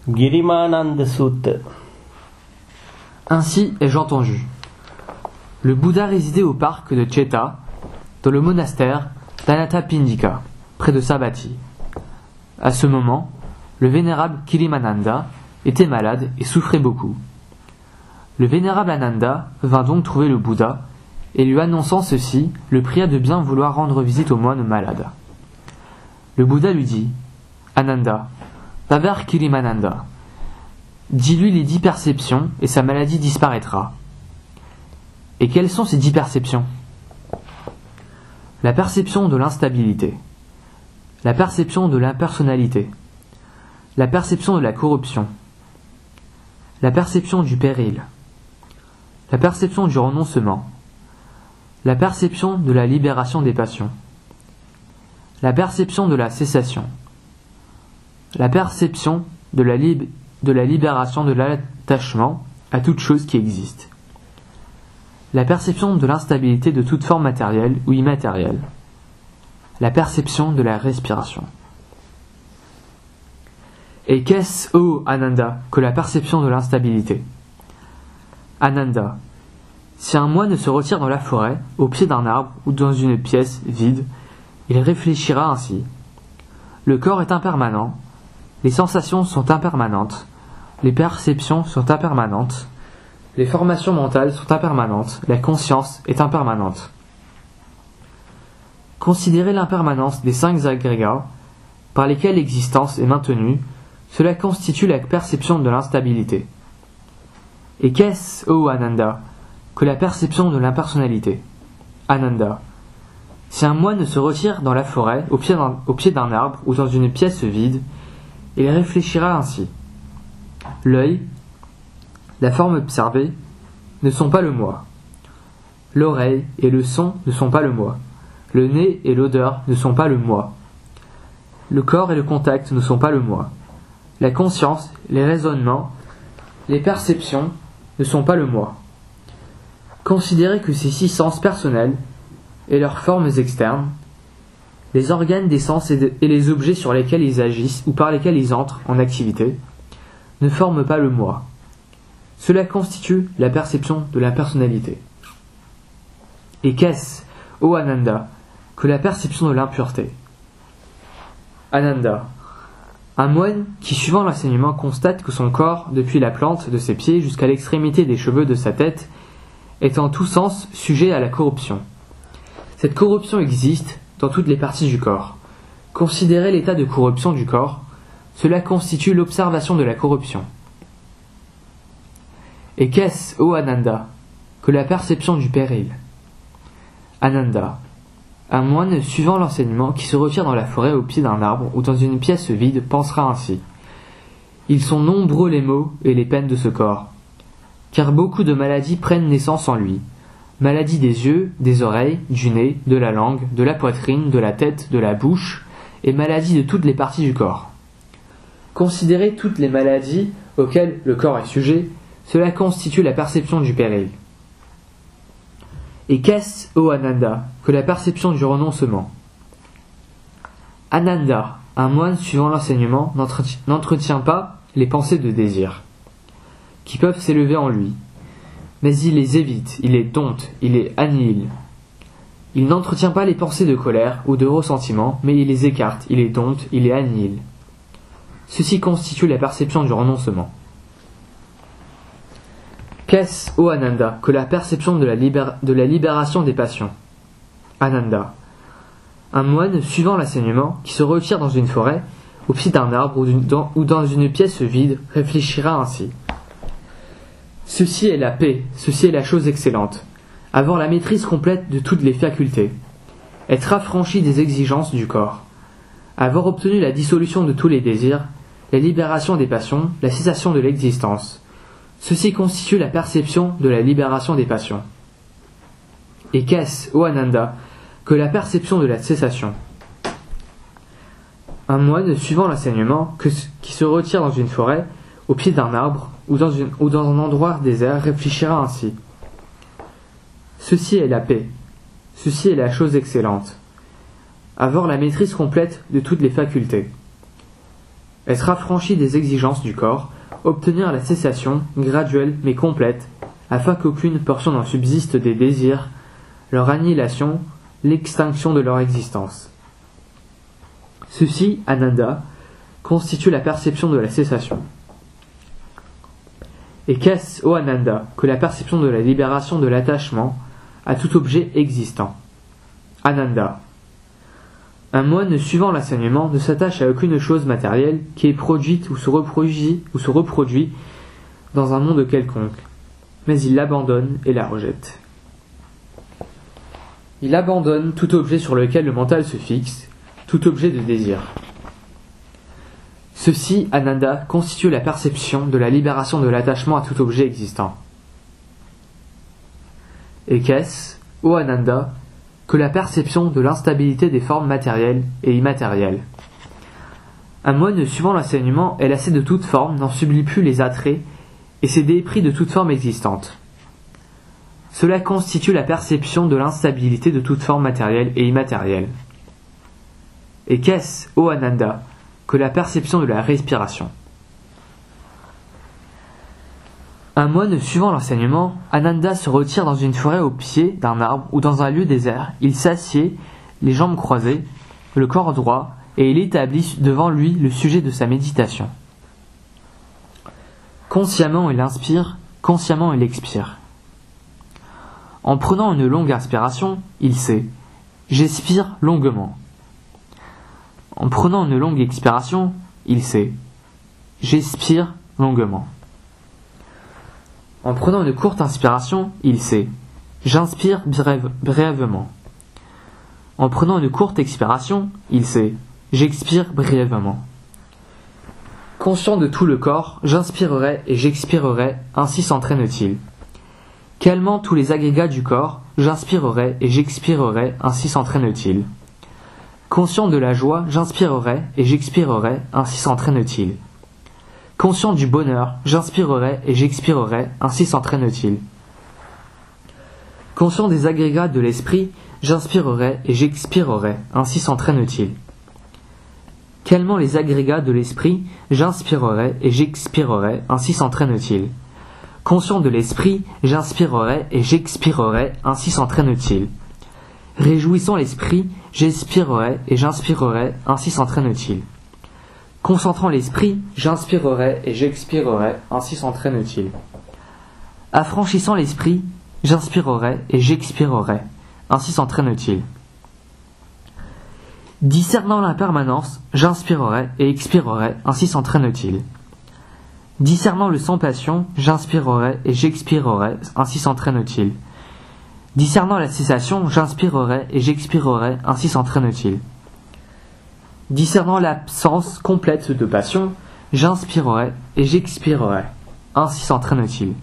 Girimananda Sutta. Ainsi ai-je entendu. Le Bouddha résidait au parc de Cheta, dans le monastère d'Anathapindika, près de Savatthi. À ce moment, le vénérable Kilimananda était malade et souffrait beaucoup. Le vénérable Ananda vint donc trouver le Bouddha et lui annonçant ceci, le pria de bien vouloir rendre visite au moine malade. Le Bouddha lui dit « Ananda, va vers Kilimananda. Dis-lui les 10 perceptions et sa maladie disparaîtra. » Et quelles sont ces 10 perceptions ? La perception de l'instabilité, la perception de l'impersonnalité, la perception de la corruption, la perception du péril, la perception du renoncement, la perception de la libération des passions, la perception de la cessation, la perception de la libération de l'attachement à toute chose qui existe, la perception de l'instabilité de toute forme matérielle ou immatérielle, la perception de la respiration. Et qu'est-ce, ô Ananda, que la perception de l'instabilité ? Ananda, si un moine se retire dans la forêt, au pied d'un arbre ou dans une pièce vide, il réfléchira ainsi. Le corps est impermanent, les sensations sont impermanentes, les perceptions sont impermanentes, les formations mentales sont impermanentes, la conscience est impermanente. Considérer l'impermanence des 5 agrégats par lesquels l'existence est maintenue, cela constitue la perception de l'instabilité. Et qu'est-ce, ô Ananda, que la perception de l'impersonnalité ? Ananda, si un moine se retire dans la forêt, au pied d'un arbre ou dans une pièce vide, il réfléchira ainsi. L'œil, la forme observée, ne sont pas le moi. L'oreille et le son ne sont pas le moi. Le nez et l'odeur ne sont pas le moi. Le corps et le contact ne sont pas le moi. La conscience, les raisonnements, les perceptions ne sont pas le moi. Considérez que ces 6 sens personnels et leurs formes externes, les organes des sens et les objets sur lesquels ils agissent ou par lesquels ils entrent en activité, ne forment pas le moi. Cela constitue la perception de l'impersonnalité. Et qu'est-ce, ô Ananda, que la perception de l'impureté ? Ananda, un moine qui, suivant l'enseignement, constate que son corps, depuis la plante de ses pieds jusqu'à l'extrémité des cheveux de sa tête, est en tous sens sujet à la corruption. Cette corruption existe dans toutes les parties du corps. Considérer l'état de corruption du corps, cela constitue l'observation de la corruption. Et qu'est-ce, ô Ananda, que la perception du péril ? Ananda, un moine suivant l'enseignement qui se retire dans la forêt au pied d'un arbre ou dans une pièce vide pensera ainsi. Ils sont nombreux les maux et les peines de ce corps, car beaucoup de maladies prennent naissance en lui. Maladies des yeux, des oreilles, du nez, de la langue, de la poitrine, de la tête, de la bouche, et maladies de toutes les parties du corps. Considérer toutes les maladies auxquelles le corps est sujet, cela constitue la perception du péril. Et qu'est-ce, ô Ananda, que la perception du renoncement ? Ananda, un moine suivant l'enseignement, n'entretient pas les pensées de désir, qui peuvent s'élever en lui, mais il les évite, il les dompte, il les annihile. Il n'entretient pas les pensées de colère ou de ressentiment, mais il les écarte, il les dompte, il les annihile. Ceci constitue la perception du renoncement. Qu'est-ce, ô Ananda, que la perception de la libération des passions ? Ananda, un moine suivant l'enseignement qui se retire dans une forêt, au pied d'un arbre ou dans une pièce vide, réfléchira ainsi. Ceci est la paix, ceci est la chose excellente. Avoir la maîtrise complète de toutes les facultés. Être affranchi des exigences du corps. Avoir obtenu la dissolution de tous les désirs, la libération des passions, la cessation de l'existence. Ceci constitue la perception de la libération des passions. Et qu'est-ce, ô Ananda, que la perception de la cessation ? Un moine suivant l'enseignement qui se retire dans une forêt, au pied d'un arbre ou dans un endroit désert, réfléchira ainsi. Ceci est la paix, ceci est la chose excellente. Avoir la maîtrise complète de toutes les facultés. Être affranchi des exigences du corps, obtenir la cessation, graduelle mais complète, afin qu'aucune portion n'en subsiste des désirs, leur annihilation, l'extinction de leur existence. Ceci, Ananda, constitue la perception de la cessation. Et qu'est-ce, ô Ananda, que la perception de la libération de l'attachement à tout objet existant? Ananda. Un moine suivant l'enseignement ne s'attache à aucune chose matérielle qui est produite ou se reproduit dans un monde quelconque, mais il l'abandonne et la rejette. Il abandonne tout objet sur lequel le mental se fixe, tout objet de désir. Ceci, Ananda, constitue la perception de la libération de l'attachement à tout objet existant. Et qu'est-ce, ô Ananda, que la perception de l'instabilité des formes matérielles et immatérielles? Un moine suivant l'enseignement est lassé de toute forme, n'en subit plus les attraits et s'est dépris de toute forme existante. Cela constitue la perception de l'instabilité de toute forme matérielle et immatérielle. Et qu'est-ce, ô Ananda, que la perception de la respiration? Un moine suivant l'enseignement, Ananda se retire dans une forêt au pied d'un arbre ou dans un lieu désert. Il s'assied, les jambes croisées, le corps droit, et il établit devant lui le sujet de sa méditation. Consciemment il inspire, consciemment il expire. En prenant une longue inspiration, il sait « j'expire longuement ». En prenant une longue expiration, il sait « j'expire longuement ». En prenant une courte inspiration, il sait « j'inspire brièvement ». En prenant une courte expiration, il sait « j'expire brièvement ». Conscient de tout le corps, j'inspirerai et j'expirerai, ainsi s'entraîne-t-il. Calmant tous les agrégats du corps, j'inspirerai et j'expirerai, ainsi s'entraîne-t-il. Conscient de la joie, j'inspirerai et j'expirerai, ainsi s'entraîne-t-il. Conscient du bonheur, j'inspirerai et j'expirerai, ainsi s'entraîne-t-il. Conscient des agrégats de l'esprit, j'inspirerai et j'expirerai, ainsi s'entraîne-t-il. Calmant les agrégats de l'esprit, j'inspirerai et j'expirerai, ainsi s'entraîne-t-il. Conscient de l'esprit, j'inspirerai et j'expirerai, ainsi s'entraîne-t-il. Réjouissant l'esprit, j'expirerai et j'inspirerai, ainsi s'entraîne-t-il. Concentrant l'esprit, j'inspirerai et j'expirerai, ainsi s'entraîne-t-il. Affranchissant l'esprit, j'inspirerai et j'expirerai, ainsi s'entraîne-t-il. Discernant l'impermanence, j'inspirerai et expirerai, ainsi s'entraîne-t-il. Discernant le sans-passion, j'inspirerai et j'expirerai, ainsi s'entraîne-t-il. Discernant la cessation, j'inspirerai et j'expirerai, ainsi s'entraîne-t-il. Discernant l'absence complète de passion, j'inspirerai et j'expirerai, ainsi s'entraîne-t-il.